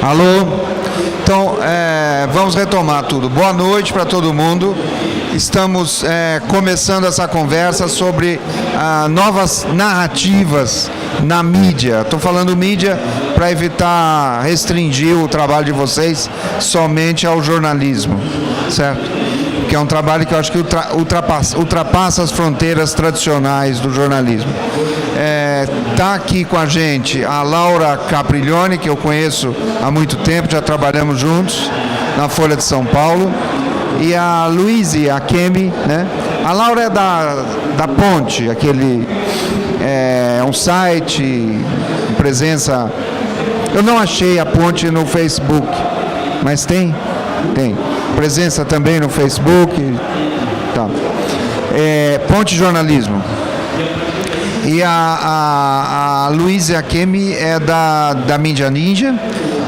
Alô? Então, vamos retomar tudo. Boa noite para todo mundo. Estamos começando essa conversa sobre novas narrativas na mídia. Estou falando mídia para evitar restringir o trabalho de vocês somente ao jornalismo, certo? Que é um trabalho que eu acho que ultrapassa as fronteiras tradicionais do jornalismo. Está aqui com a gente a Laura Capriglione, que eu conheço há muito tempo, já trabalhamos juntos na Folha de São Paulo, e a Louise Akemi, né? A Laura é da Ponte, aquele um site, presença. Eu não achei a Ponte no Facebook, mas tem presença também no Facebook, tá. Ponte Jornalismo. E a Louise Akemi é da Mídia Ninja,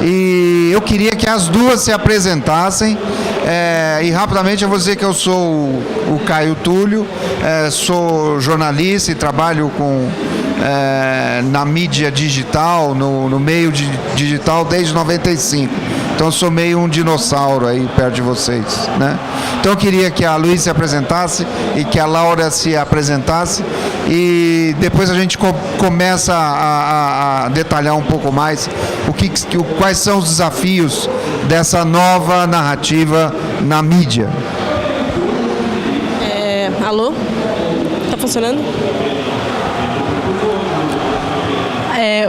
e eu queria que as duas se apresentassem, e rapidamente eu vou dizer que eu sou o Caio Túlio, sou jornalista e trabalho na mídia digital, no meio digital desde 95. Então eu sou meio um dinossauro aí perto de vocês, né? Então eu queria que a Luísa se apresentasse e que a Laura se apresentasse, e depois a gente começa a detalhar um pouco mais quais são os desafios dessa nova narrativa na mídia. Alô? Tá funcionando?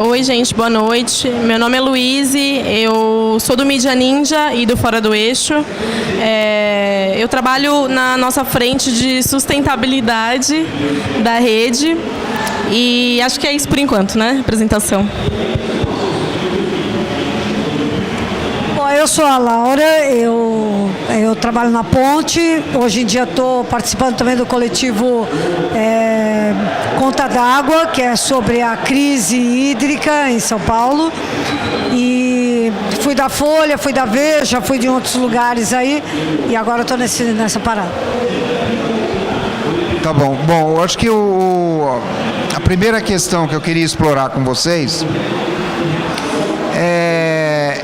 Oi, gente, boa noite. Meu nome é Louise, eu sou do Mídia Ninja e do Fora do Eixo. Eu trabalho na nossa frente de sustentabilidade da rede e acho que é isso por enquanto, né? Apresentação. Bom, eu sou a Laura, eu trabalho na Ponte, hoje em dia estou participando também do coletivo Conta d'Água, que é sobre a crise hídrica em São Paulo, e fui da Folha, fui da Veja, fui de outros lugares aí, e agora estou nessa parada. Tá bom. Bom, eu acho que a primeira questão que eu queria explorar com vocês é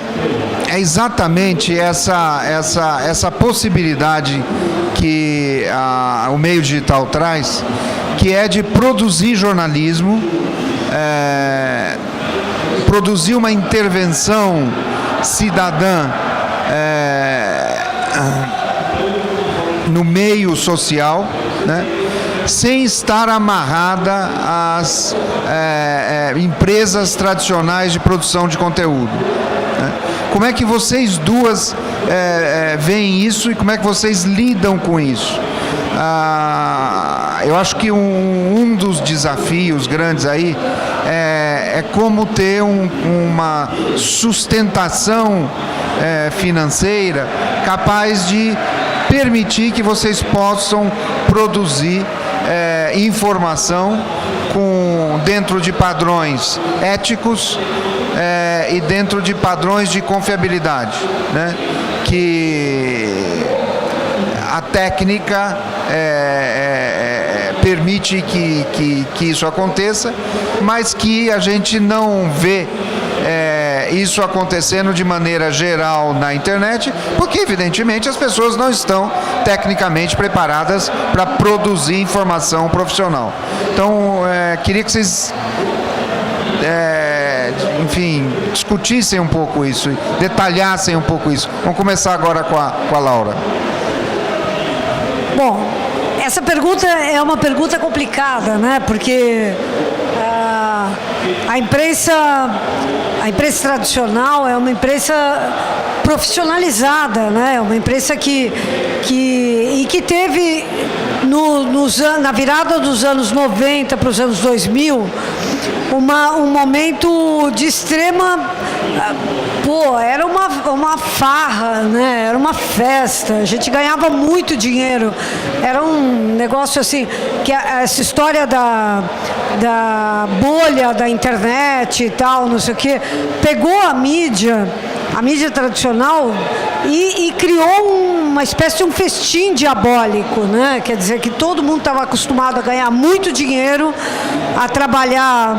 exatamente essa possibilidade que o meio digital traz, que é de produzir jornalismo, produzir uma intervenção cidadã no meio social, né? Sem estar amarrada às empresas tradicionais de produção de conteúdo, né? Como é que vocês duas veem isso e como é que vocês lidam com isso? Eu acho que um dos desafios grandes aí é como ter uma sustentação financeira capaz de permitir que vocês possam produzir informação dentro de padrões éticos e dentro de padrões de confiabilidade, né? Que a técnica permite que isso aconteça, mas que a gente não vê isso acontecendo de maneira geral na internet, porque evidentemente as pessoas não estão tecnicamente preparadas para produzir informação profissional. Então, queria que vocês discutissem um pouco isso, detalhassem um pouco isso. Vamos começar agora com a Laura. Bom, essa pergunta é uma pergunta complicada, né? Porque a imprensa tradicional é uma imprensa profissionalizada, né? É uma imprensa que teve na virada dos anos 90 para os anos 2000 um momento de extrema... era uma farra, né? Era uma festa, a gente ganhava muito dinheiro, era um negócio assim, que essa história da bolha da internet e tal, não sei o quê, pegou a mídia tradicional e criou uma espécie de um festim diabólico, né? Quer dizer que todo mundo estava acostumado a ganhar muito dinheiro, a trabalhar.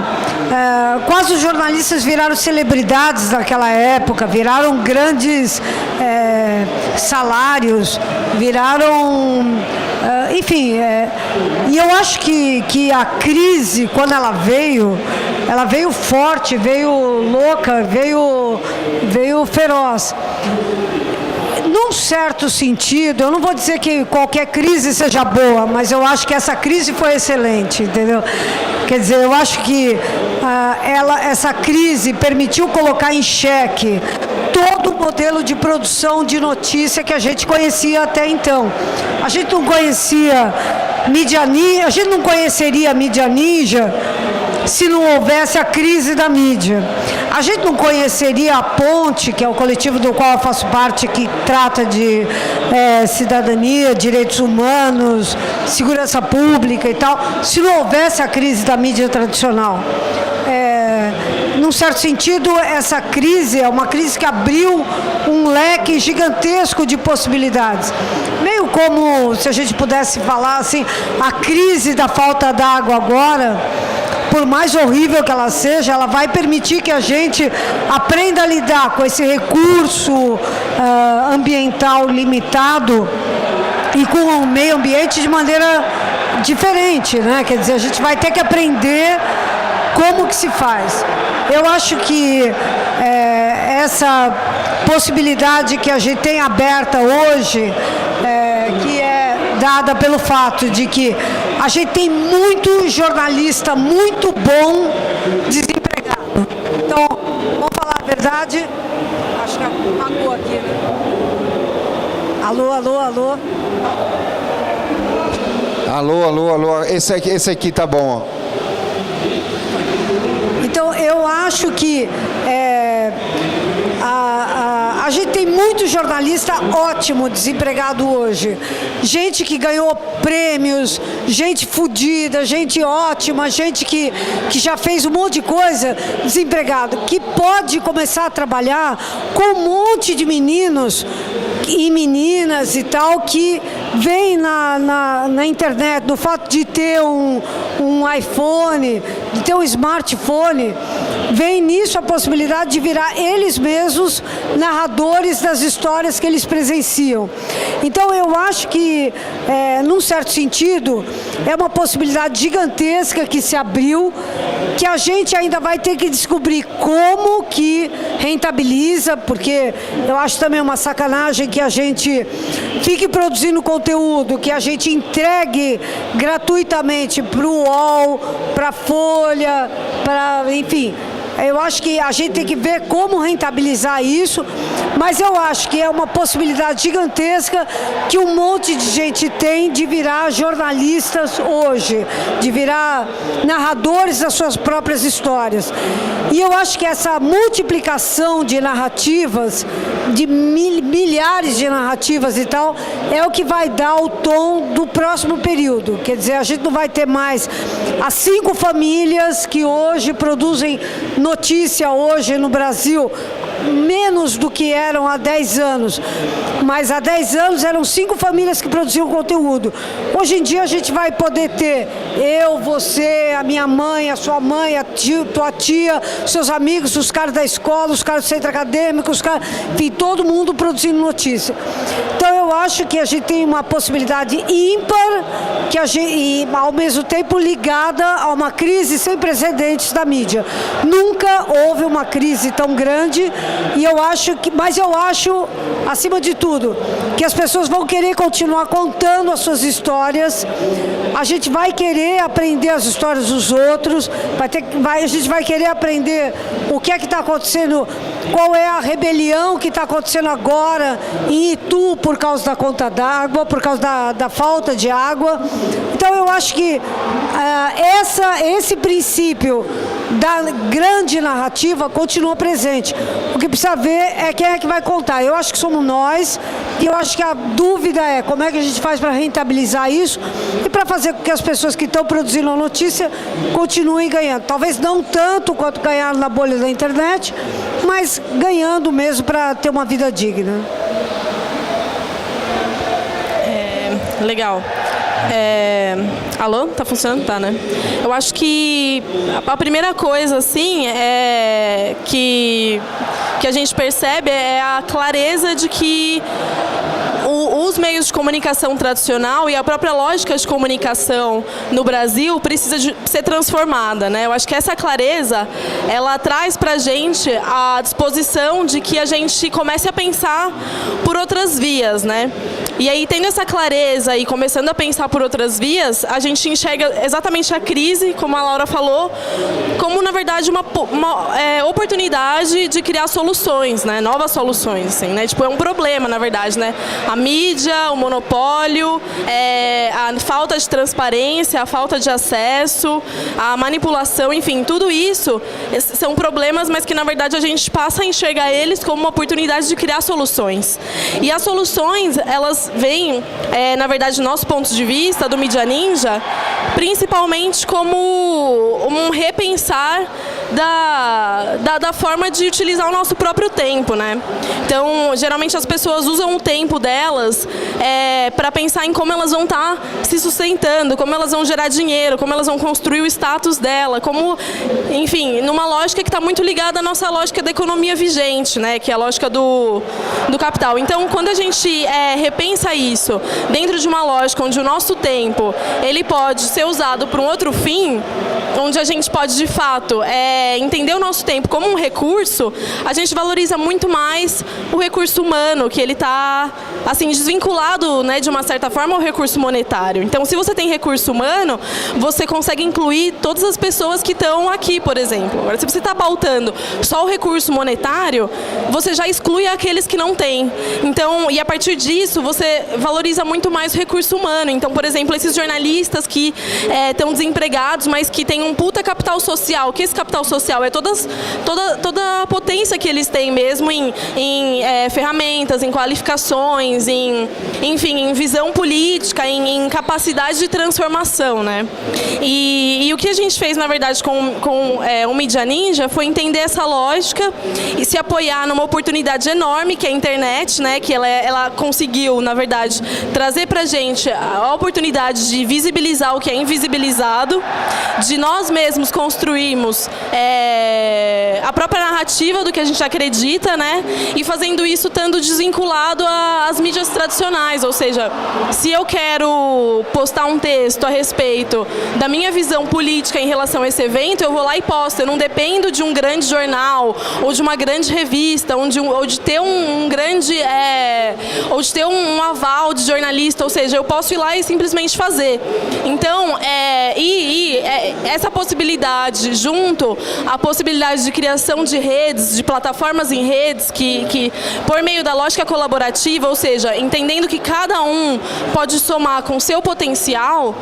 Quase os jornalistas viraram celebridades naquela época, viraram grandes salários, viraram... enfim, e eu acho que a crise, quando ela veio forte, veio louca, veio feroz. Num certo sentido, eu não vou dizer que qualquer crise seja boa, mas eu acho que essa crise foi excelente, entendeu? Quer dizer, eu acho que essa crise permitiu colocar em xeque todo o modelo de produção de notícia que a gente conhecia até então. A gente não conhecia mídia ninja, a gente não conheceria a mídia ninja se não houvesse a crise da mídia. A gente não conheceria a Ponte, que é o coletivo do qual eu faço parte, que trata de cidadania, direitos humanos, segurança pública e tal, se não houvesse a crise da mídia tradicional. Num certo sentido, essa crise é uma crise que abriu um leque gigantesco de possibilidades. Meio como, se a gente pudesse falar assim, a crise da falta d'água agora, por mais horrível que ela seja, ela vai permitir que a gente aprenda a lidar com esse recurso ambiental limitado e com o meio ambiente de maneira diferente, né? Quer dizer, a gente vai ter que aprender como que se faz. Eu acho que essa possibilidade que a gente tem aberta hoje, que é dada pelo fato de que a gente tem muito jornalista muito bom desempregado. Então, vamos falar a verdade. Acho que apagou aqui, né? Alô, alô, alô. Alô. Esse aqui tá bom, ó. Então, eu acho que a gente tem muito jornalista ótimo desempregado hoje. Gente que ganhou prêmios, gente fodida, gente ótima, gente que já fez um monte de coisa desempregado, que pode começar a trabalhar com um monte de meninos e meninas e tal, que vem na internet, no fato de ter um iPhone, de ter um smartphone, vem nisso a possibilidade de virar eles mesmos narradores das histórias que eles presenciam. Então eu acho que, num certo sentido, é uma possibilidade gigantesca que se abriu, que a gente ainda vai ter que descobrir como que rentabiliza, porque eu acho também uma sacanagem que a gente fique produzindo conteúdo, que a gente entregue gratuitamente para o UOL, para a Folha, enfim. Eu acho que a gente tem que ver como rentabilizar isso, mas eu acho que é uma possibilidade gigantesca que um monte de gente tem de virar jornalistas hoje, de virar narradores das suas próprias histórias. E eu acho que essa multiplicação de narrativas, de milhares de narrativas e tal, é o que vai dar o tom do próximo período. Quer dizer, a gente não vai ter mais as 5 famílias que hoje produzem notícia hoje no Brasil, menos do que eram há 10 anos. Mas há 10 anos eram 5 famílias que produziam conteúdo. Hoje em dia a gente vai poder ter eu, você, a minha mãe, a sua mãe, tua tia, seus amigos, os caras da escola, os caras do centro acadêmico, enfim, todo mundo produzindo notícia. Então eu acho que a gente tem uma possibilidade ímpar e ao mesmo tempo ligada a uma crise sem precedentes da mídia. Nunca houve uma crise tão grande. Mas eu acho, acima de tudo, que as pessoas vão querer continuar contando as suas histórias. A gente vai querer aprender as histórias dos outros, a gente vai querer aprender o que é que está acontecendo, qual é a rebelião que está acontecendo agora em Itu por causa da conta d'água, por causa da falta de água. Então eu acho que esse princípio da grande narrativa continua presente. O que precisa ver é quem é que vai contar. Eu acho que somos nós, e eu acho que a dúvida é como é que a gente faz para rentabilizar isso e para fazer com que as pessoas que estão produzindo a notícia continuem ganhando. Talvez não tanto quanto ganharam na bolha da internet, mas ganhando mesmo para ter uma vida digna. Legal. Alô? Tá funcionando? Tá, né? Eu acho que a primeira coisa, assim, que a gente percebe é a clareza de que os meios de comunicação tradicional e a própria lógica de comunicação no Brasil precisa ser transformada, né? Eu acho que essa clareza, ela traz pra gente a disposição de que a gente comece a pensar por outras vias, né? E aí, tendo essa clareza e começando a pensar por outras vias, a gente enxerga exatamente a crise, como a Laura falou, como, na verdade, uma oportunidade de criar soluções, né? Novas soluções, assim, né? Tipo, é um problema, na verdade, né? A mídia, o monopólio, a falta de transparência, a falta de acesso, a manipulação, enfim, tudo isso são problemas, mas que, na verdade, a gente passa a enxergar eles como uma oportunidade de criar soluções. E as soluções, elas vêm, na verdade, do nosso ponto de vista, do Mídia Ninja, principalmente como um repensar da forma de utilizar o nosso próprio tempo, né? Então, geralmente as pessoas usam o tempo delas para pensar em como elas vão estar se sustentando, como elas vão gerar dinheiro, como elas vão construir o status dela, como, enfim, numa lógica que está muito ligada à nossa lógica da economia vigente, né? Que é a lógica do capital. Então, quando a gente repensa isso dentro de uma lógica onde o nosso tempo ele pode ser usado para um outro fim, onde a gente pode, de fato, entender o nosso tempo como um recurso, a gente valoriza muito mais o recurso humano, que ele está, assim, desvinculado, né, de uma certa forma, ao recurso monetário. Então, se você tem recurso humano, você consegue incluir todas as pessoas que estão aqui, por exemplo. Agora, se você está pautando só o recurso monetário, você já exclui aqueles que não têm. Então, e a partir disso, você valoriza muito mais o recurso humano. Então, por exemplo, esses jornalistas que estão desempregados, mas que têm um puta capital social, que esse capital social é toda a potência que eles têm mesmo em ferramentas, em qualificações, enfim, em visão política, em capacidade de transformação, né? E o que a gente fez, na verdade, com o Mídia Ninja foi entender essa lógica e se apoiar numa oportunidade enorme, que é a internet, né? Que ela conseguiu, na verdade, trazer pra gente a oportunidade de visibilizar o que é invisibilizado, de nós mesmos construirmos a própria narrativa do que a gente acredita, né? E fazendo isso estando desvinculado às mídias tradicionais, ou seja, se eu quero postar um texto a respeito da minha visão política em relação a esse evento, eu vou lá e posto. Eu não dependo de um grande jornal ou de uma grande revista, ou de ter um grande, ou de ter um aval de jornalista, ou seja, eu posso ir lá e simplesmente fazer. Então, essa possibilidade, junto à possibilidade de criação de redes, de plataformas em redes, que por meio da lógica colaborativa, ou seja, entendendo que cada um pode somar com o seu potencial,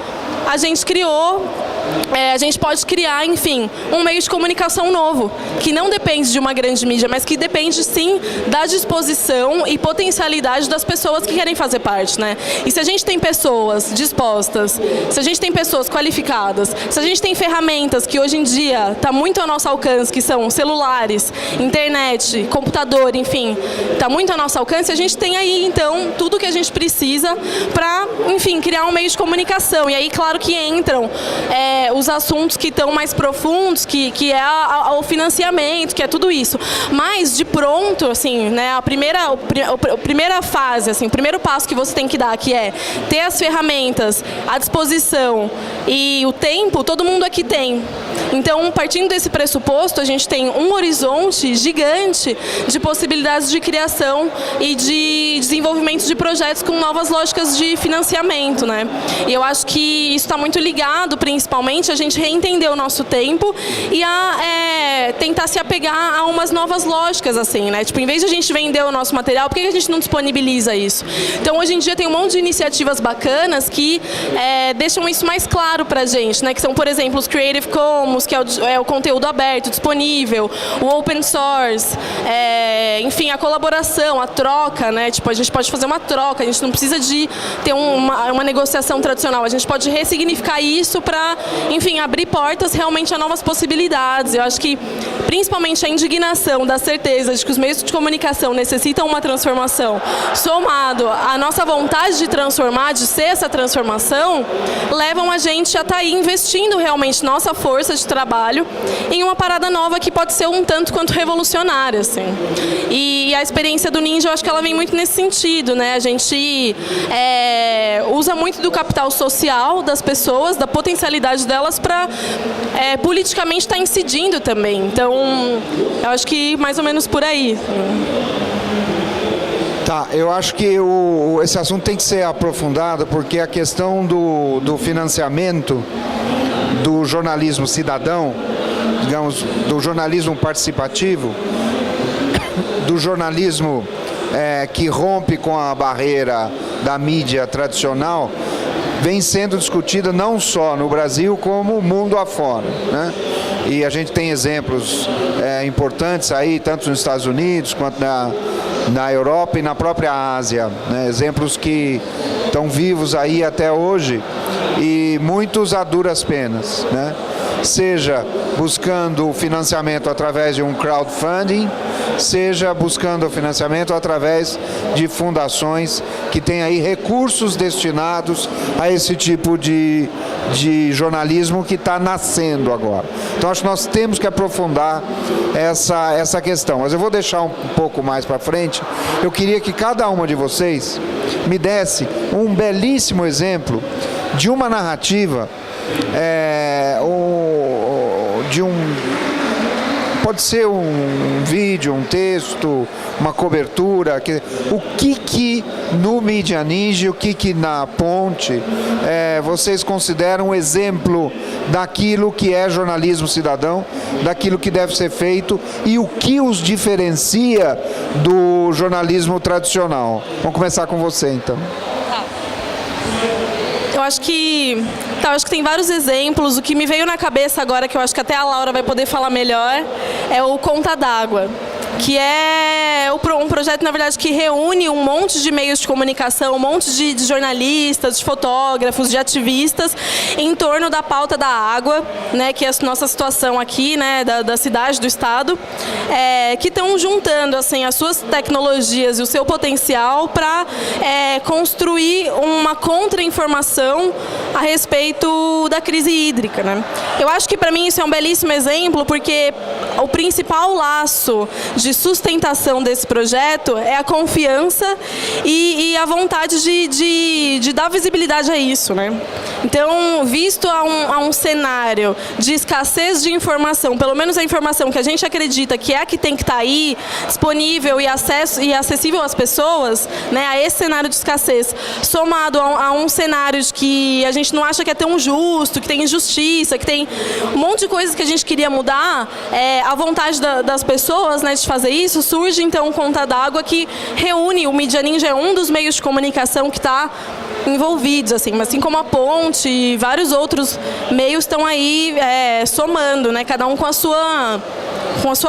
a gente pode criar, enfim, um meio de comunicação novo, que não depende de uma grande mídia, mas que depende, sim, da disposição e potencialidade das pessoas que querem fazer parte, né? E se a gente tem pessoas dispostas, se a gente tem pessoas qualificadas, se a gente tem ferramentas que hoje em dia está muito ao nosso alcance, que são celulares, internet, computador, enfim, está muito ao nosso alcance, a gente tem aí, então, tudo que a gente precisa para, enfim, criar um meio de comunicação. E aí, claro que entram os assuntos que estão mais profundos, que é o financiamento, que é tudo isso. Mas, de pronto, assim, né, a primeira fase, assim, o primeiro passo que você tem que dar, que é ter as ferramentas à disposição e o tempo, todo mundo aqui tem. Então, partindo desse pressuposto, a gente tem um horizonte gigante de possibilidades de criação e de desenvolvimento de projetos com novas lógicas de financiamento, né? E eu acho que isso está muito ligado, principalmente, a gente reentender o nosso tempo e a tentar se apegar a umas novas lógicas, assim, né? Tipo, em vez de a gente vender o nosso material, por que a gente não disponibiliza isso? Então, hoje em dia, tem um monte de iniciativas bacanas que deixam isso mais claro pra gente, né? Que são, por exemplo, os Creative Commons, que é o conteúdo aberto, disponível, o Open Source, enfim, a colaboração, a troca, né? Tipo, a gente pode fazer uma troca, a gente não precisa de ter uma negociação tradicional, a gente pode ressignificar isso para, enfim, abrir portas realmente a novas possibilidades. Eu acho que principalmente a indignação da certeza de que os meios de comunicação necessitam uma transformação, somado à nossa vontade de transformar, de ser essa transformação, levam a gente a estar aí investindo realmente nossa força de trabalho em uma parada nova que pode ser um tanto quanto revolucionária, assim. E a experiência do Ninja, eu acho que ela vem muito nesse sentido, né? A gente usa muito do capital social das pessoas, da potencialidade delas para politicamente estar incidindo também. Então, eu acho que mais ou menos por aí. Tá, eu acho que esse assunto tem que ser aprofundado, porque a questão do financiamento do jornalismo cidadão, digamos, do jornalismo participativo, do jornalismo que rompe com a barreira da mídia tradicional, vem sendo discutida não só no Brasil, como mundo afora, né? E a gente tem exemplos importantes aí, tanto nos Estados Unidos quanto na Europa e na própria Ásia, né? Exemplos que estão vivos aí até hoje e muitos a duras penas, né? Seja buscando financiamento através de um crowdfunding, seja buscando financiamento através de fundações que têm aí recursos destinados a esse tipo de jornalismo que está nascendo agora. Então acho que nós temos que aprofundar essa questão, mas eu vou deixar um pouco mais para frente. Eu queria que cada uma de vocês me desse um belíssimo exemplo de uma narrativa, pode ser um vídeo, um texto, uma cobertura, o que no Mídia Ninja, o que na Ponte, vocês consideram um exemplo daquilo que é jornalismo cidadão, daquilo que deve ser feito e o que os diferencia do jornalismo tradicional. Vamos começar com você, então. Eu acho que tem vários exemplos. O que me veio na cabeça agora, que eu acho que até a Laura vai poder falar melhor, é o Conta d'Água, que é um projeto, na verdade, que reúne um monte de meios de comunicação, um monte de jornalistas, de fotógrafos, de ativistas, em torno da pauta da água, né, que é a nossa situação aqui, né, da cidade, do estado, que estão juntando assim, as suas tecnologias e o seu potencial para construir uma contra-informação a respeito da crise hídrica, né? Eu acho que, para mim, isso é um belíssimo exemplo, porque o principal laço de sustentação desse projeto é a confiança e a vontade de dar visibilidade a isso, né? Então, visto a um cenário de escassez de informação, pelo menos a informação que a gente acredita que é a que tem que estar aí, disponível e acessível às pessoas, né, a esse cenário de escassez, somado a um cenário de que a gente não acha que é tão justo, que tem injustiça, que tem um monte de coisas que a gente queria mudar, a vontade das pessoas, né, de fazer isso, surge então o Conta d'Água, que reúne, o Mídia Ninja é um dos meios de comunicação que está envolvidos, assim como a Ponte e vários outros meios estão aí somando, né, cada um com a sua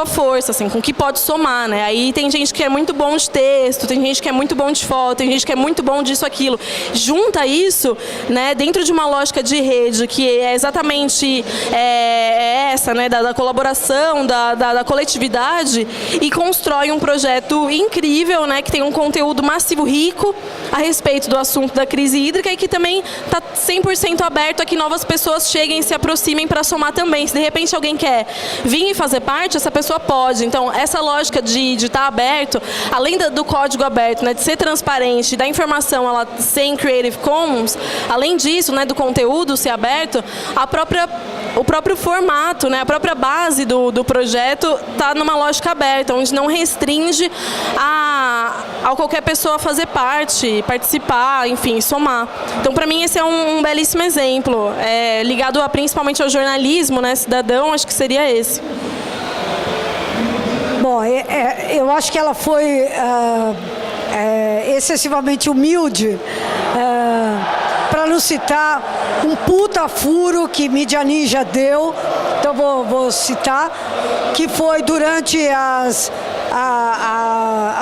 força, assim, com o que pode somar, né? Aí tem gente que é muito bom de texto, tem gente que é muito bom de foto, tem gente que é muito bom disso, aquilo. Junta isso, né, dentro de uma lógica de rede, que é exatamente essa, né, da colaboração, da coletividade, e constrói um projeto incrível, né, que tem um conteúdo massivo, rico, a respeito do assunto da crise hídrica e que também está 100% aberto a que novas pessoas cheguem e se aproximem para somar também. Se de repente alguém quer vir e fazer parte, essa pessoa pode. Então, essa lógica de estar aberto, além do código aberto, né, de ser transparente, da informação ela ser em Creative Commons, além disso, né, do conteúdo ser aberto, o próprio formato, né, a própria base do projeto está numa lógica aberta, onde não restringe a qualquer pessoa fazer parte, participar, enfim, somar. Então, para mim, esse é um belíssimo exemplo, ligado principalmente ao jornalismo, né, cidadão, acho que seria esse. Bom, eu acho que ela foi excessivamente humilde, para não citar um puta furo que Mídia Ninja deu, então vou citar, que foi durante as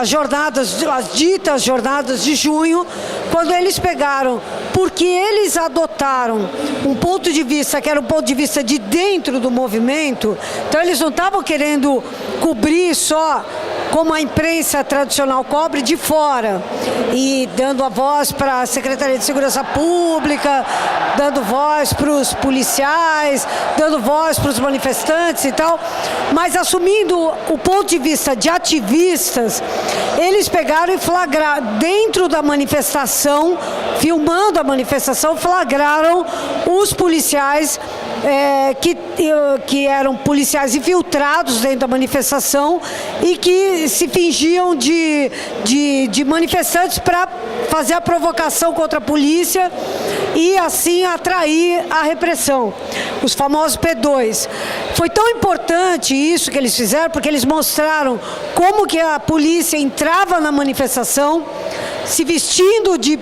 jornadas, as ditas jornadas de junho, quando eles pegaram porque eles adotaram um ponto de vista que era um ponto de vista de dentro do movimento. Então eles não estavam querendo cobrir só como a imprensa tradicional cobre de fora, e dando a voz para a Secretaria de Segurança Pública, dando voz para os policiais, dando voz para os manifestantes e tal, mas assumindo o ponto de vista de ativistas. Eles pegaram e flagraram, dentro da manifestação, filmando a manifestação, flagraram os policiais que eram policiais infiltrados dentro da manifestação e que se fingiam de manifestantes para fazer a provocação contra a polícia e assim atrair a repressão, os famosos P2. Foi tão importante isso que eles fizeram, porque eles mostraram como que a polícia entrava na manifestação, se vestindo de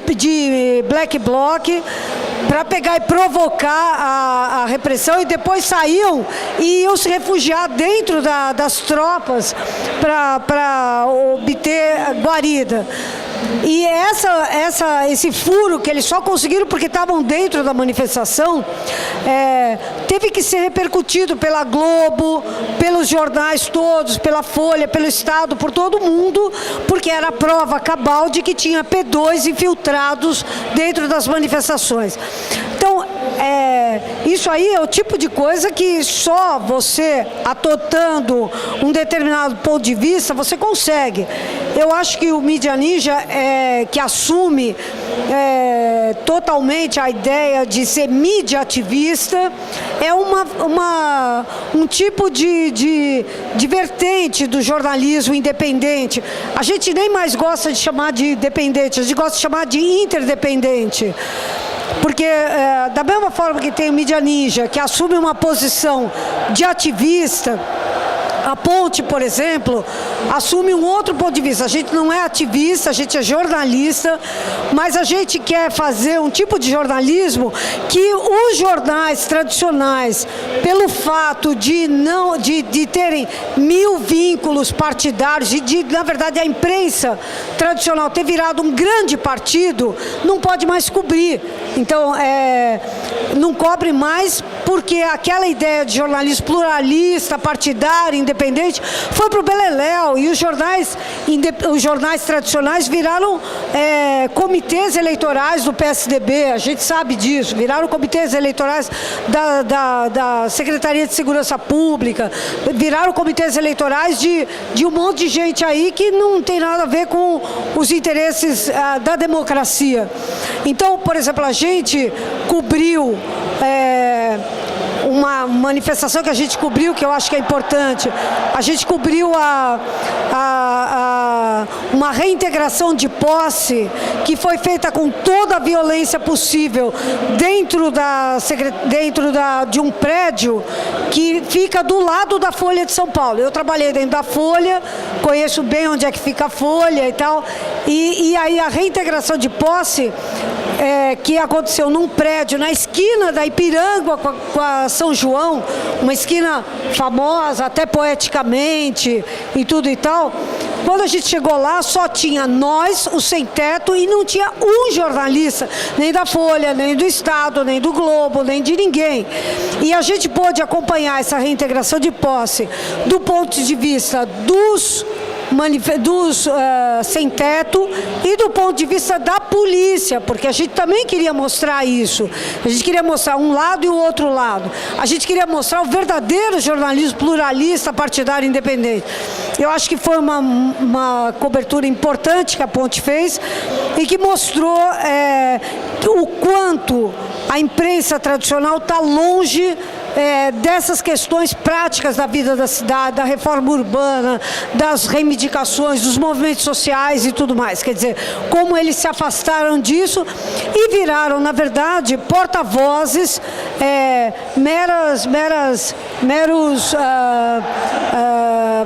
black bloc, para pegar e provocar a repressão, e depois saíam e iam se refugiar dentro das tropas para obter guarida. E esse furo que eles só conseguiram porque estavam dentro da manifestação, teve que ser repercutido pela Globo, pelos jornais todos, pela Folha, pelo Estado, por todo mundo, porque era a prova cabal de que tinha P2 infiltrados dentro das manifestações. Então, isso aí é o tipo de coisa que só você, adotando um determinado ponto de vista, você consegue. Eu acho que o Mídia Ninja, que assume totalmente a ideia de ser mídia ativista, é um tipo de vertente do jornalismo independente. A gente nem mais gosta de chamar de independente, a gente gosta de chamar de interdependente. Porque da mesma forma que tem o Mídia Ninja, que assume uma posição de ativista, a Ponte, por exemplo, assume um outro ponto de vista. A gente não é ativista, a gente é jornalista, mas a gente quer fazer um tipo de jornalismo que os jornais tradicionais, pelo fato de terem 1000 vínculos partidários e na verdade, a imprensa tradicional ter virado um grande partido, não pode mais cobrir. Então, não cobre mais porque aquela ideia de jornalismo pluralista, partidário, independente, foi para o beleléu, e os jornais tradicionais viraram comitês eleitorais do PSDB, a gente sabe disso, viraram comitês eleitorais da Secretaria de Segurança Pública, viraram comitês eleitorais de um monte de gente aí que não tem nada a ver com os interesses da democracia. Então, por exemplo, a gente cobriu uma manifestação que a gente cobriu, que eu acho que é importante. A gente cobriu uma reintegração de posse que foi feita com toda a violência possível dentro de um prédio que fica do lado da Folha de São Paulo. Eu trabalhei dentro da Folha, conheço bem onde é que fica a Folha e tal, e aí a reintegração de posse que aconteceu num prédio na esquina da Ipiranga com a São João, uma esquina famosa, até poeticamente e tudo e tal. Quando a gente chegou lá, só tinha nós, o Sem Teto, e não tinha um jornalista, nem da Folha, nem do Estado, nem do Globo, nem de ninguém. E a gente pôde acompanhar essa reintegração de posse do ponto de vista dos sem teto e do ponto de vista da polícia, porque a gente também queria mostrar isso. A gente queria mostrar um lado e o outro lado. A gente queria mostrar o verdadeiro jornalismo pluralista, partidário, independente. Eu acho que foi uma cobertura importante que a Ponte fez e que mostrou o quanto a imprensa tradicional está longe dessas questões práticas da vida da cidade, da reforma urbana, das reivindicações, dos movimentos sociais e tudo mais. Quer dizer, como eles se afastaram disso e viraram, na verdade, porta-vozes, meros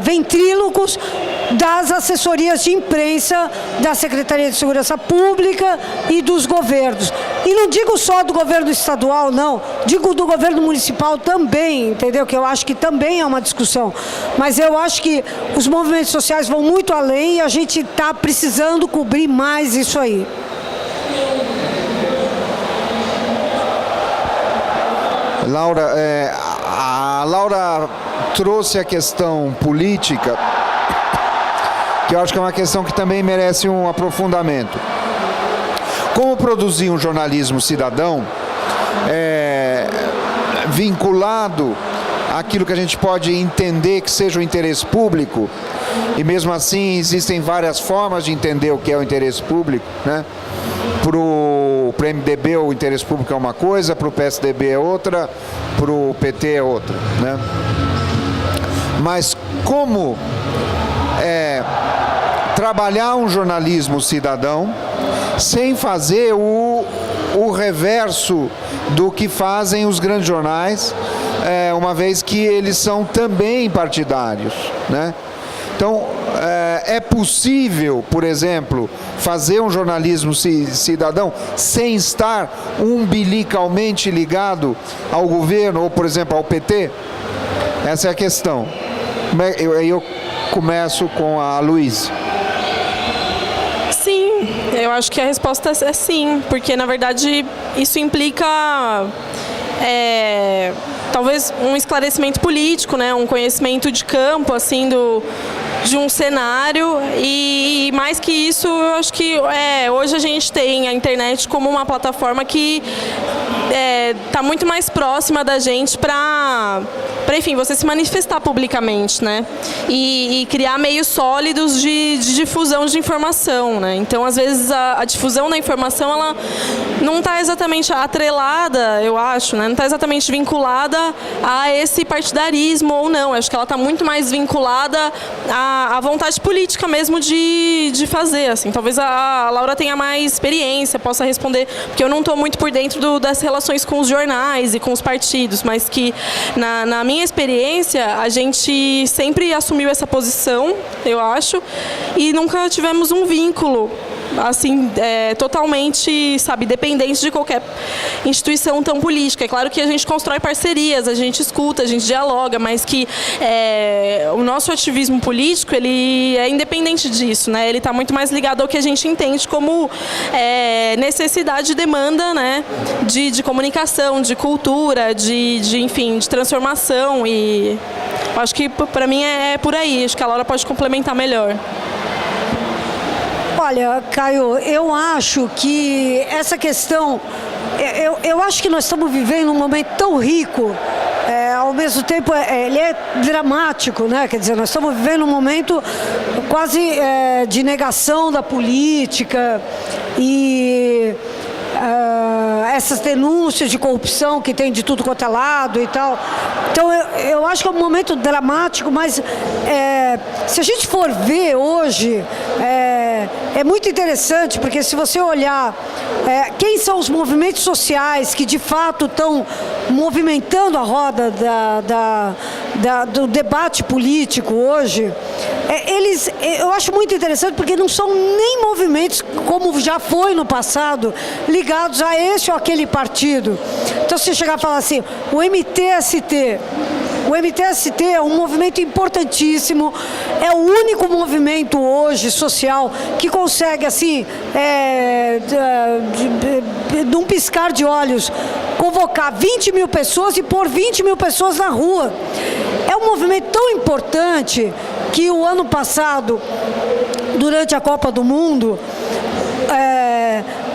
ventrílocos das assessorias de imprensa da Secretaria de Segurança Pública e dos governos. E não digo só do governo estadual, não. Digo do governo municipal também, entendeu? Que eu acho que também é uma discussão. Mas eu acho que os movimentos sociais vão muito além e a gente está precisando cobrir mais isso aí. Laura, a Laura trouxe a questão política, que eu acho que é uma questão que também merece um aprofundamento. Como produzir um jornalismo cidadão vinculado àquilo que a gente pode entender que seja o interesse público, e mesmo assim existem várias formas de entender o que é o interesse público, né? Para o MDB o interesse público é uma coisa, para o PSDB é outra, para o PT é outra, né? Mas como trabalhar um jornalismo cidadão sem fazer o reverso do que fazem os grandes jornais, uma vez que eles são também partidários, né? Então, é possível, por exemplo, fazer um jornalismo cidadão sem estar umbilicalmente ligado ao governo ou, por exemplo, ao PT? Essa é a questão. Aí eu começo com a Luísa. Sim, eu acho que a resposta é sim, porque na verdade isso implica talvez um esclarecimento político, né, um conhecimento de campo, assim, de um cenário, e mais que isso, eu acho que hoje a gente tem a internet como uma plataforma que está muito mais próxima da gente para, enfim, você se manifestar publicamente, né? E criar meios sólidos de difusão de informação, né? Então, às vezes, a difusão da informação, ela não está exatamente atrelada, eu acho, né? Não está exatamente vinculada a esse partidarismo ou não. Eu acho que ela está muito mais vinculada à vontade política mesmo de fazer, assim. Talvez a Laura tenha mais experiência, possa responder, porque eu não estou muito por dentro das relações com os jornais e com os partidos, mas que na minha experiência a gente sempre assumiu essa posição, eu acho, e nunca tivemos um vínculo assim, totalmente, sabe, dependente de qualquer instituição tão política. É claro que a gente constrói parcerias, a gente escuta, a gente dialoga, mas que o nosso ativismo político, ele é independente disso, né? Ele está muito mais ligado ao que a gente entende como necessidade e demanda, né? De comunicação, de cultura, enfim, de transformação, e acho que para mim é por aí. Acho que a Laura pode complementar melhor. Olha, Caio, eu acho que essa questão, eu acho que nós estamos vivendo um momento tão rico, ao mesmo tempo ele é dramático, né? Quer dizer, nós estamos vivendo um momento quase de negação da política e essas denúncias de corrupção que tem de tudo quanto é lado e tal. Então, eu acho que é um momento dramático, mas se a gente for ver hoje, é muito interessante, porque se você olhar quem são os movimentos sociais que de fato estão movimentando a roda do debate político hoje, eu acho muito interessante, porque não são nem movimentos, como já foi no passado, ligados a esse ou aquele partido. Então, se você chegar a falar assim, o MTST é um movimento importantíssimo, é o único movimento hoje social que consegue, assim, num piscar de olhos, convocar 20 mil pessoas e pôr 20 mil pessoas na rua. É um movimento tão importante que o ano passado, durante a Copa do Mundo,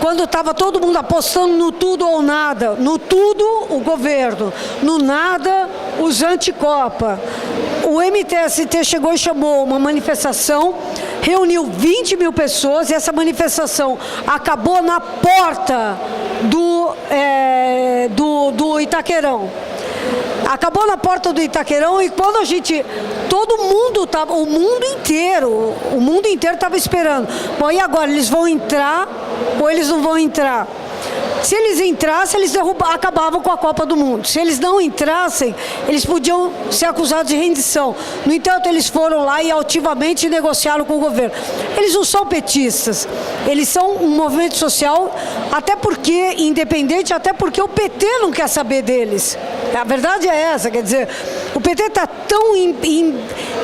quando estava todo mundo apostando no tudo ou nada, no tudo o governo, no nada os anti-Copa, o MTST chegou e chamou uma manifestação, reuniu 20 mil pessoas, e essa manifestação acabou na porta do Itaquerão. Acabou na porta do Itaquerão, e quando todo mundo estava, o mundo inteiro estava esperando. Bom, e agora, eles vão entrar ou eles não vão entrar? Se eles entrassem, eles acabavam com a Copa do Mundo. Se eles não entrassem, eles podiam ser acusados de rendição. No entanto, eles foram lá e altivamente negociaram com o governo. Eles não são petistas, eles são um movimento social, até porque o PT não quer saber deles. A verdade é essa, quer dizer, o PT está tão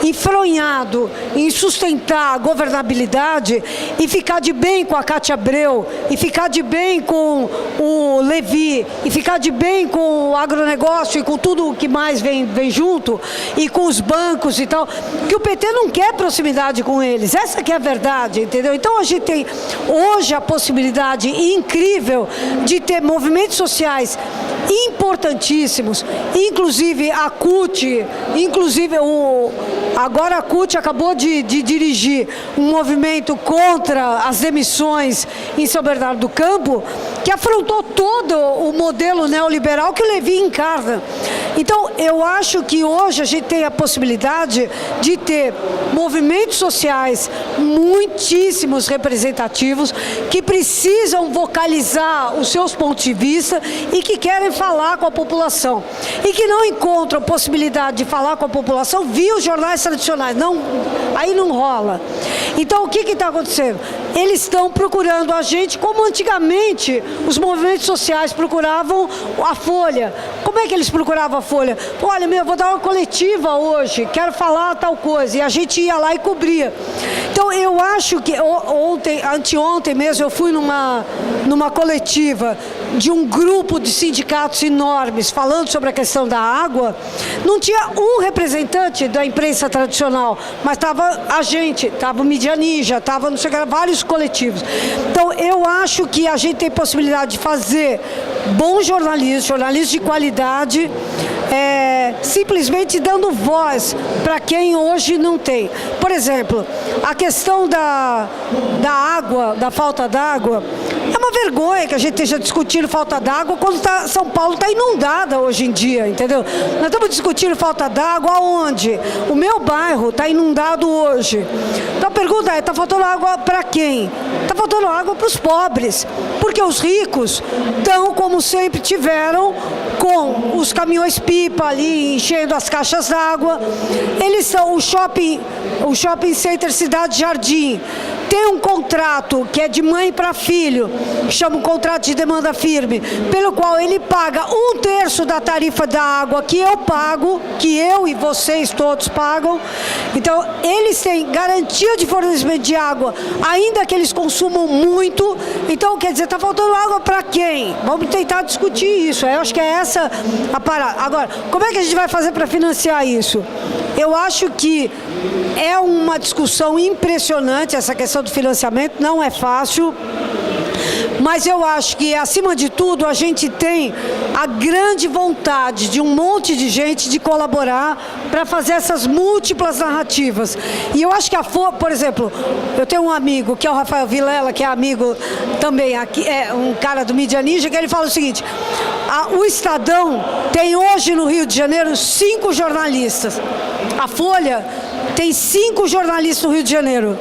enfronhado em sustentar a governabilidade e ficar de bem com a Cátia Abreu, e ficar de bem com o Levi, e ficar de bem com o agronegócio e com tudo o que mais vem junto, e com os bancos e tal, que o PT não quer proximidade com eles. Essa que é a verdade, entendeu? Então a gente tem hoje a possibilidade incrível de ter movimentos sociais importantíssimos, inclusive a CUT, inclusive agora a CUT acabou de dirigir um movimento contra as demissões em São Bernardo do Campo, que afrontou todo o modelo neoliberal que o Levi encarna. Então, eu acho que hoje a gente tem a possibilidade de ter movimentos sociais muitíssimos representativos que precisam vocalizar os seus pontos de vista e que querem falar com a população. E que não encontram possibilidade de falar com a população via os jornais tradicionais. Não, aí não rola. Então, o que está acontecendo? Eles estão procurando a gente como antigamente os movimentos sociais procuravam a Folha. Como é que eles procuravam a Folha? Olha, eu vou dar uma coletiva hoje, quero falar tal coisa. E a gente ia lá e cobria. Então, eu acho que anteontem mesmo, eu fui numa coletiva de um grupo de sindicatos enormes falando sobre a questão da água. Não tinha um representante da imprensa tradicional, mas estava a gente, estava o Mídia Ninja, estava vários coletivos. Então, eu acho que a gente tem possibilidade de fazer bom jornalismo de qualidade, simplesmente dando voz para quem hoje não tem. Por exemplo, a questão da água, da falta d'água, é uma vergonha que a gente esteja discutindo falta d'água quando São Paulo está inundada hoje em dia, entendeu? Nós estamos discutindo falta d'água aonde? O meu bairro está inundado hoje. Então a pergunta é, está faltando água para quem? Está faltando água para os pobres, porque os ricos estão, como sempre tiveram, com os caminhões-pipa ali enchendo as caixas d'água. Eles são o shopping center Cidade Jardim. Tem um contrato que é de mãe para filho, que chama um contrato de demanda firme, pelo qual ele paga 1/3 da tarifa da água que eu pago, que eu e vocês todos pagam. Então, eles têm garantia de fornecimento de água, ainda que eles consumam muito. Então, quer dizer, está faltando água para quem? Vamos tentar discutir isso. Eu acho que é essa a parada. Agora, como é que a gente vai fazer para financiar isso? Eu acho que é uma discussão impressionante essa questão do financiamento, não é fácil, mas eu acho que, acima de tudo, a gente tem a grande vontade de um monte de gente de colaborar para fazer essas múltiplas narrativas. E eu acho que por exemplo, eu tenho um amigo, que é o Rafael Vilela, que é amigo também, aqui, é um cara do Mídia Ninja, que ele fala o seguinte: o Estadão tem hoje no Rio de Janeiro 5 jornalistas. A Folha tem 5 jornalistas no Rio de Janeiro.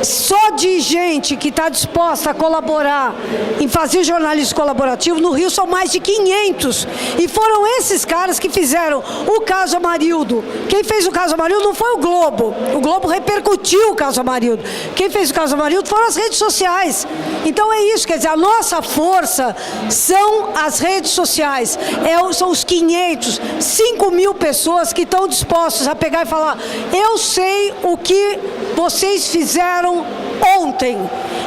Só de gente que está disposta a colaborar em fazer jornalismo colaborativo, no Rio são mais de 500. E foram esses caras que fizeram o caso Amarildo. Quem fez o caso Amarildo não foi o Globo. O Globo repercutiu o caso Amarildo. Quem fez o caso Amarildo foram as redes sociais. Então é isso, quer dizer, a nossa força são as redes sociais. São os 500, 5 mil pessoas que estão dispostas a pegar e falar: eu sei o que vocês fizeram ontem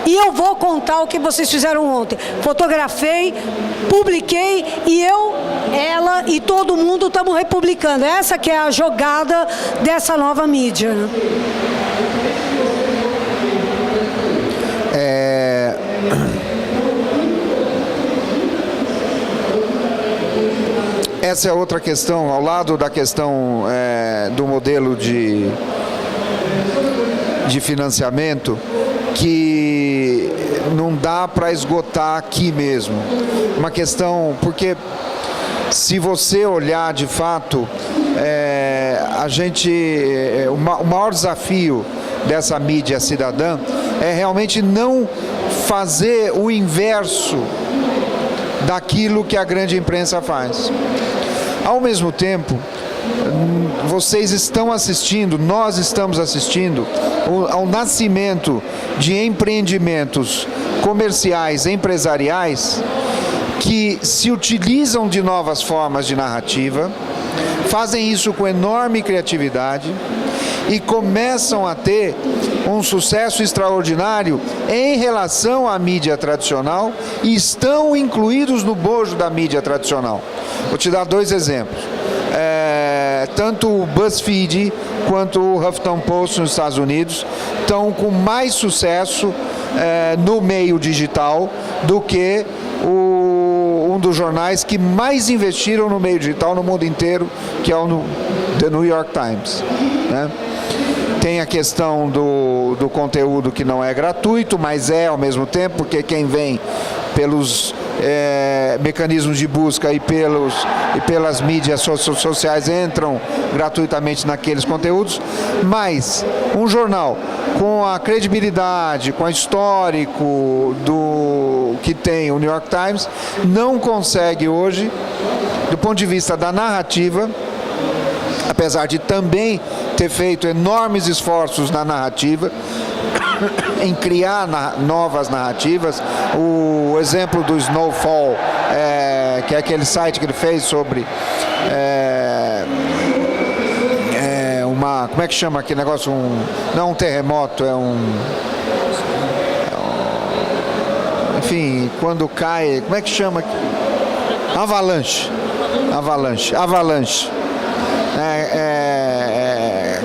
e eu vou contar o que vocês fizeram ontem. Fotografei, publiquei e ela e todo mundo estamos republicando. Essa que é a jogada dessa nova mídia. Essa é outra questão, ao lado da questão do modelo de financiamento, que não dá para esgotar aqui mesmo. Uma questão, porque se você olhar de fato, o maior desafio dessa mídia cidadã é realmente não fazer o inverso daquilo que a grande imprensa faz. Ao mesmo tempo, vocês estão assistindo, nós estamos assistindo ao nascimento de empreendimentos comerciais, empresariais, que se utilizam de novas formas de narrativa, fazem isso com enorme criatividade e começam a ter um sucesso extraordinário em relação à mídia tradicional e estão incluídos no bojo da mídia tradicional. Vou te dar 2 exemplos. Tanto o BuzzFeed quanto o Huffington Post nos Estados Unidos estão com mais sucesso no meio digital do que um dos jornais que mais investiram no meio digital no mundo inteiro, que é o The New York Times, né? Tem a questão do conteúdo que não é gratuito, mas é ao mesmo tempo, porque quem vem pelos mecanismos de busca e pelas mídias sociais entram gratuitamente naqueles conteúdos, mas um jornal com a credibilidade, com o histórico que tem o New York Times, não consegue hoje, do ponto de vista da narrativa, apesar de também ter feito enormes esforços na narrativa, em criar novas narrativas. O exemplo do Snowfall, que é aquele site que ele fez sobre como é que chama aquele negócio? Não um terremoto, enfim, quando cai, como é que chama? Avalanche.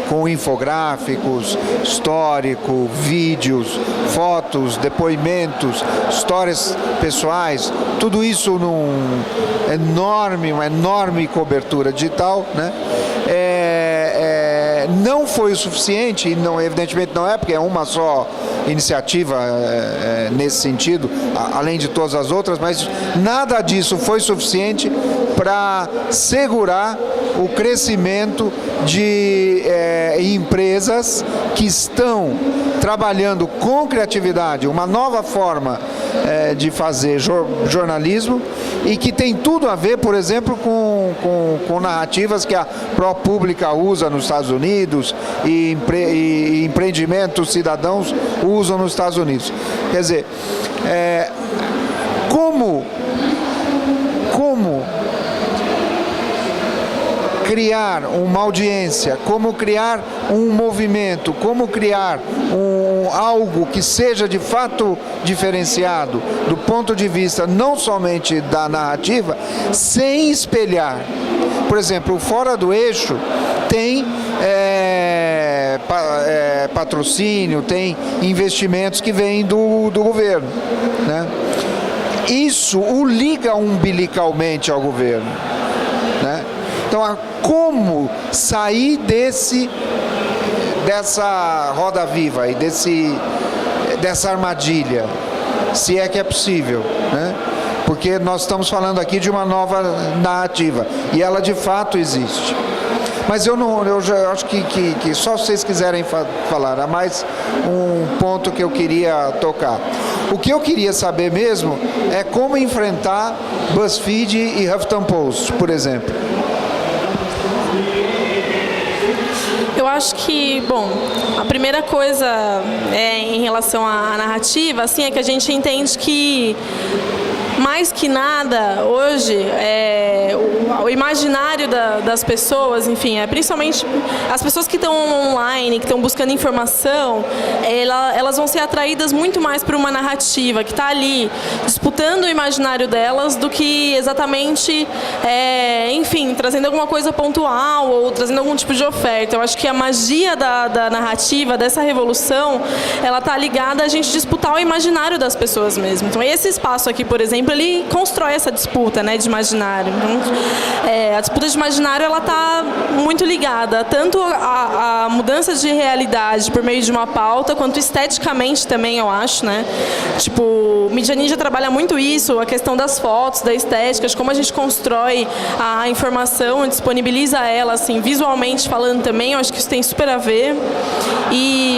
Com infográficos, histórico, vídeos, fotos, depoimentos, histórias pessoais, tudo isso uma enorme cobertura digital, né? Não foi o suficiente, e evidentemente não é, porque é uma só iniciativa nesse sentido, além de todas as outras, mas nada disso foi suficiente para segurar o crescimento de empresas que estão trabalhando com criatividade, uma nova forma de fazer jornalismo, e que tem tudo a ver, por exemplo, com narrativas que a ProPublica usa nos Estados Unidos e empreendimentos cidadãos usam nos Estados Unidos. Quer dizer, como criar uma audiência, como criar um movimento, como criar algo que seja de fato diferenciado do ponto de vista não somente da narrativa, sem espelhar. Por exemplo, o Fora do Eixo tem patrocínio, tem investimentos que vêm do governo, né? Isso o liga umbilicalmente ao governo, né? Então, como sair dessa roda viva e dessa armadilha, se é que é possível, né? Porque nós estamos falando aqui de uma nova narrativa e ela de fato existe. Mas eu acho que só se vocês quiserem falar, há mais um ponto que eu queria tocar. O que eu queria saber mesmo é como enfrentar BuzzFeed e Huffington Post, por exemplo. Eu acho que, bom, a primeira coisa em relação à narrativa, assim, é que a gente entende que, mais que nada, hoje, o imaginário das pessoas, enfim, principalmente as pessoas que estão online, que estão buscando informação, elas vão ser atraídas muito mais por uma narrativa que está ali disputando o imaginário delas do que exatamente, enfim, trazendo alguma coisa pontual ou trazendo algum tipo de oferta. Eu acho que a magia da narrativa, dessa revolução, ela está ligada a gente disputar o imaginário das pessoas mesmo. Então, esse espaço aqui, por exemplo, ele constrói essa disputa, né, de imaginário. Então, a disputa de imaginário, ela está muito ligada tanto à mudança de realidade por meio de uma pauta, quanto esteticamente também, eu acho, né? Tipo, Mídia Ninja trabalha muito isso, a questão das fotos, da estética, de como a gente constrói a informação, disponibiliza ela, assim, visualmente falando também. Eu acho que isso tem super a ver.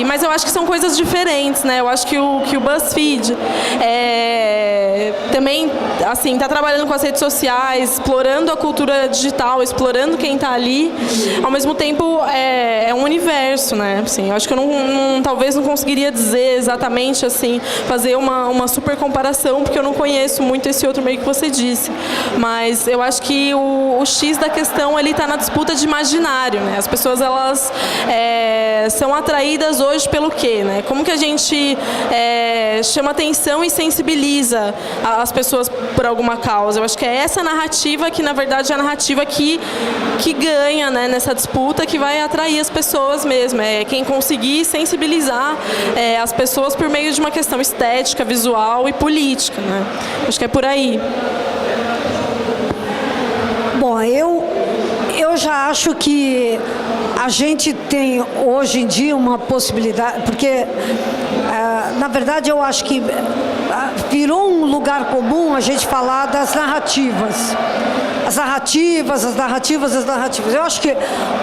Mas eu acho que são coisas diferentes, né? Eu acho que o BuzzFeed também, assim, está trabalhando com as redes sociais, explorando a cultura digital, explorando quem está ali. Ao mesmo tempo, é um universo, né? Assim, eu acho que eu talvez não conseguiria dizer exatamente, assim, fazer uma super comparação, porque eu não conheço muito esse outro meio que você disse. Mas eu acho que o X da questão ele está na disputa de imaginário, né? As pessoas, elas são atraídas hoje pelo quê, né? Como que a gente chama atenção e sensibiliza as pessoas por alguma causa? Eu acho que é essa narrativa que, na verdade, é a narrativa que ganha, né, nessa disputa, que vai atrair as pessoas mesmo. É quem conseguir sensibilizar as pessoas por meio de uma questão estética, visual e política, né? Acho que é por aí. Bom, eu já acho que a gente tem hoje em dia uma possibilidade, porque na verdade eu acho que virou um lugar comum a gente falar das narrativas. As narrativas. Eu acho que,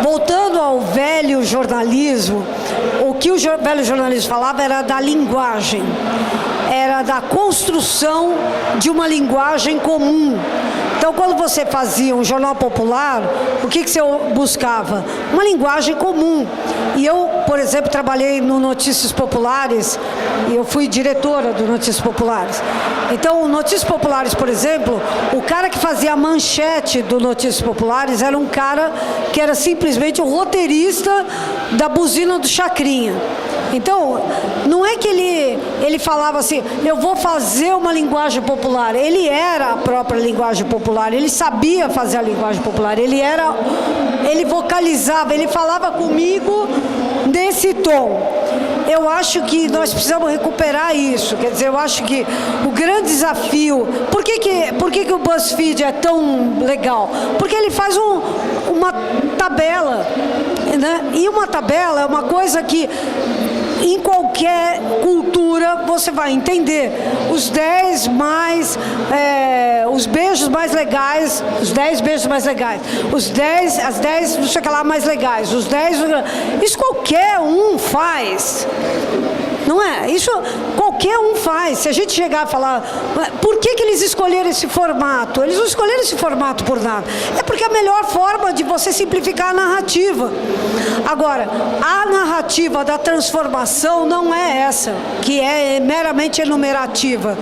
voltando ao velho jornalismo, o que o velho jornalismo falava era da linguagem, era da construção de uma linguagem comum. Então, quando você fazia um jornal popular, o que você buscava? Uma linguagem comum. E eu, por exemplo, trabalhei no Notícias Populares, e eu fui diretora do Notícias Populares. Então, o Notícias Populares, por exemplo, o cara que fazia a manchete do Notícias Populares era um cara que era simplesmente o roteirista da buzina do Chacrinha. Então, não é que ele falava assim, eu vou fazer uma linguagem popular. Ele era a própria linguagem popular, ele sabia fazer a linguagem popular, ele vocalizava, ele falava comigo nesse tom. Eu acho que nós precisamos recuperar isso. Quer dizer, eu acho que o grande desafio... Por que o BuzzFeed é tão legal? Porque ele faz uma tabela, né? E uma tabela é uma coisa que em qualquer cultura você vai entender. Os 10 mais... os beijos mais legais, os 10 beijos mais legais, as 10 não sei o que lá mais legais, os 10... Isso qualquer um faz. Não é? Isso qualquer um faz. Se a gente chegar a falar, por que eles escolheram esse formato? Eles não escolheram esse formato por nada. É porque é a melhor forma de você simplificar a narrativa. Agora, a narrativa da transformação não é essa, que é meramente enumerativa.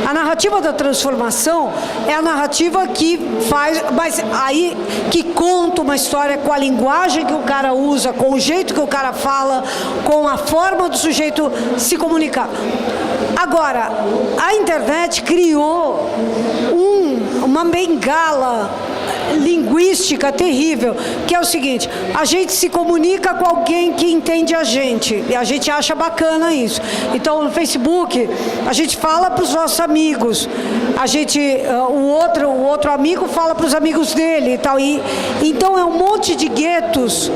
A narrativa da transformação é a narrativa que faz, mas aí que conta uma história com a linguagem que o cara usa, com o jeito que o cara fala, com a forma do sujeito se comunicar. Agora, a internet criou uma bengala linguística terrível, que é o seguinte: a gente se comunica com alguém que entende a gente, e a gente acha bacana isso. Então, no Facebook, a gente fala para os nossos amigos, o outro amigo fala para os amigos dele e tal. Então, é um monte de guetos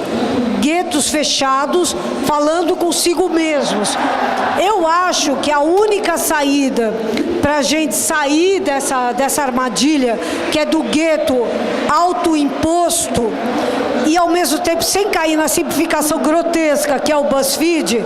fechados, falando consigo mesmos. Eu acho que a única saída para a gente sair dessa armadilha, que é do gueto autoimposto, e ao mesmo tempo sem cair na simplificação grotesca que é o BuzzFeed,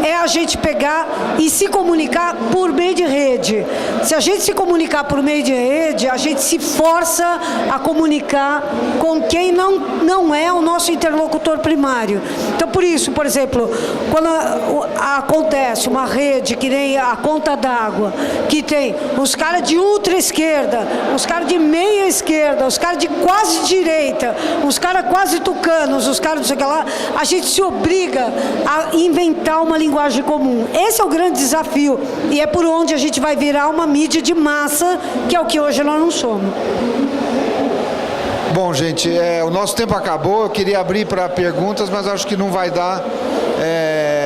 é a gente pegar e se comunicar por meio de rede. Se a gente se comunicar por meio de rede, a gente se força a comunicar com quem não é o nosso interlocutor primário. Então, por isso, por exemplo, quando acontece uma rede que nem a Conta d'Água, que tem uns caras de ultra esquerda, uns caras de meia esquerda, uns caras de quase direita, uns caras quase tucanos, os caras não sei o que lá, a gente se obriga a inventar uma linguagem comum. Esse é o grande desafio, e é por onde a gente vai virar uma mídia de massa, que é o que hoje nós não somos. Bom, gente, o nosso tempo acabou. Eu queria abrir para perguntas, mas acho que não vai dar.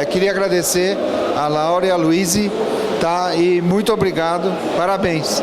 Queria agradecer a Laura e a Luíse, tá? E muito obrigado. Parabéns.